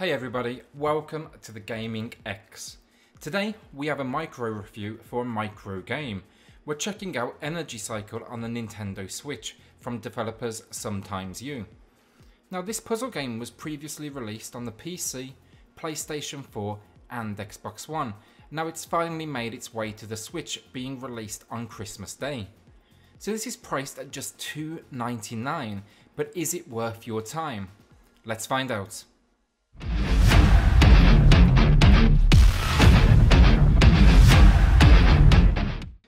Hey everybody, welcome to the Gaming X. Today we have a micro review for a micro game. We're checking out Energy Cycle on the Nintendo Switch from developers Sometimes You. Now this puzzle game was previously released on the PC, PlayStation 4 and Xbox One. Now it's finally made its way to the Switch, being released on Christmas Day. So this is priced at just $2.99, but is it worth your time? Let's find out.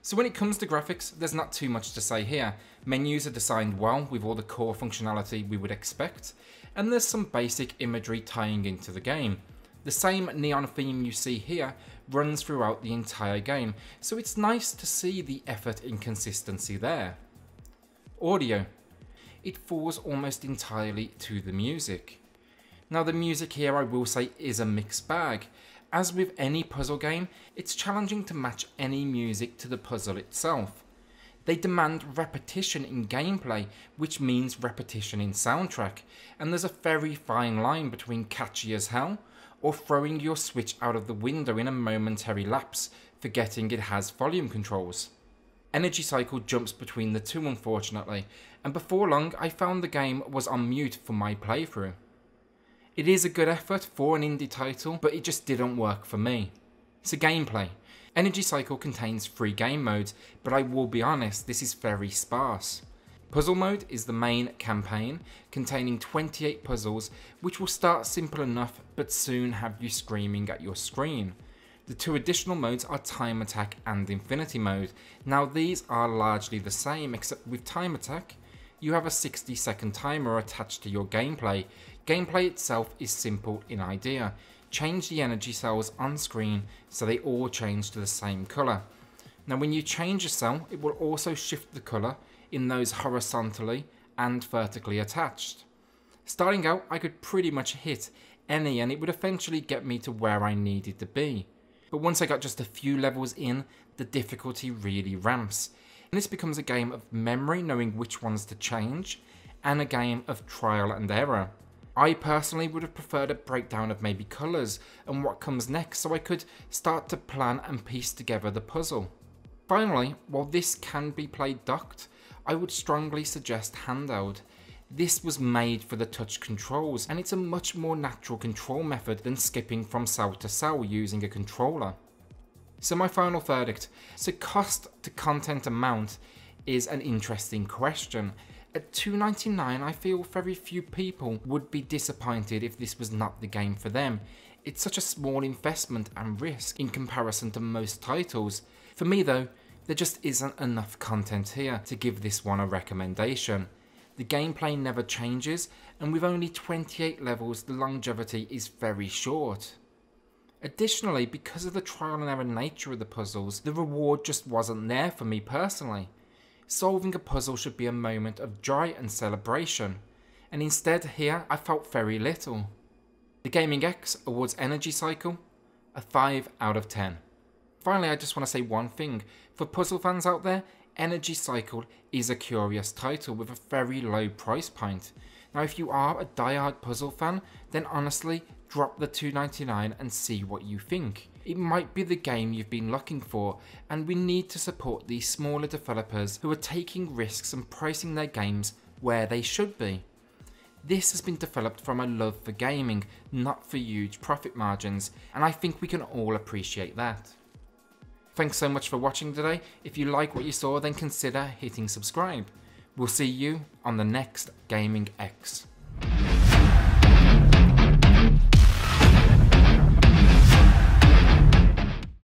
So when it comes to graphics, there's not too much to say here. Menus are designed well with all the core functionality we would expect, and there's some basic imagery tying into the game. The same neon theme you see here runs throughout the entire game, so it's nice to see the effort and consistency there. Audio. It falls almost entirely to the music. Now the music here, I will say, is a mixed bag. As with any puzzle game, it's challenging to match any music to the puzzle itself. They demand repetition in gameplay, which means repetition in soundtrack, and there's a very fine line between catchy as hell or throwing your Switch out of the window in a momentary lapse, forgetting it has volume controls. Energy Cycle jumps between the two, unfortunately, and before long I found the game was on mute for my playthrough. It is a good effort for an indie title, but it just didn't work for me. So gameplay. Energy Cycle contains 3 game modes, but I will be honest, this is very sparse. Puzzle mode is the main campaign, containing 28 puzzles, which will start simple enough, but soon have you screaming at your screen. The 2 additional modes are Time Attack and Infinity Mode. Now these are largely the same, except with Time Attack, you have a 60-second timer attached to your gameplay. Gameplay itself is simple in idea. Change the energy cells on screen so they all change to the same colour. Now when you change a cell, it will also shift the colour in those horizontally and vertically attached. Starting out, I could pretty much hit any and it would eventually get me to where I needed to be. But once I got just a few levels in, the difficulty really ramps. And this becomes a game of memory, knowing which ones to change, and a game of trial and error. I personally would have preferred a breakdown of maybe colours and what comes next, so I could start to plan and piece together the puzzle. Finally, while this can be played docked, I would strongly suggest handheld. This was made for the touch controls, and it's a much more natural control method than skipping from cell to cell using a controller. So my final verdict. So cost to content amount is an interesting question. At $2.99, I feel very few people would be disappointed if this was not the game for them. It's such a small investment and risk in comparison to most titles. For me though, there just isn't enough content here to give this one a recommendation. The gameplay never changes, and with only 28 levels, the longevity is very short. Additionally, because of the trial and error nature of the puzzles, the reward just wasn't there for me personally. Solving a puzzle should be a moment of joy and celebration, and instead here I felt very little. The Gaming X awards Energy Cycle a 5 out of 10. Finally, I just want to say one thing. For puzzle fans out there, Energy Cycle is a curious title with a very low price point. Now if you are a die-hard puzzle fan, then honestly, drop the $2.99 and see what you think. It might be the game you've been looking for, and we need to support these smaller developers who are taking risks and pricing their games where they should be. This has been developed from a love for gaming, not for huge profit margins, and I think we can all appreciate that. Thanks so much for watching today. If you like what you saw, then consider hitting subscribe. We'll see you on the next Gaming X.